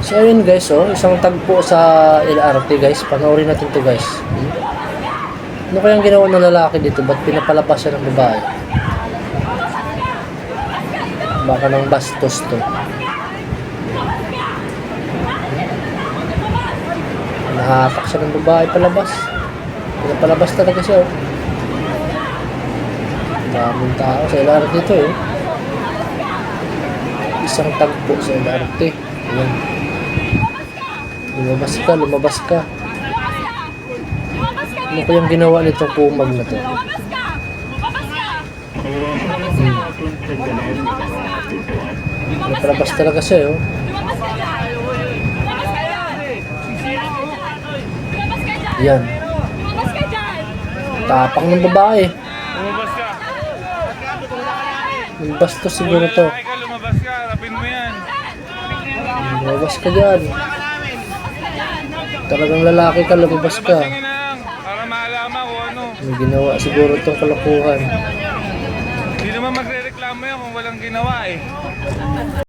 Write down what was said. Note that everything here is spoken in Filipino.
So ayun guys, oh, isang tagpo sa LRT guys. Panoorin natin to guys. Ano kayang ginawa ng lalaki dito? Ba't pinapalabas siya ng babae? Baka ng bastos to. Nahatak siya ng babae palabas. Pinapalabas talaga siya. Oh. Daming tao sa LRT dito eh. Isang tagpo sa LRT. Ayan. Lumabas ka, lumabas ka. Ano ko yung ginawa nitong pumag na to? Napalabas talaga siya, oh. Yan. Tapang ng babae. Lumabas ka. Yung bastos siguro to. Lumabas ka, rapin mo yan. Lumabas ka dyan. Talagang lalaki ka, lumabas ka. Labas na lang, para maalaman kung ano. May ginawa siguro itong kalokohan. Hindi naman magre-reklamo yan kung walang ginawa eh.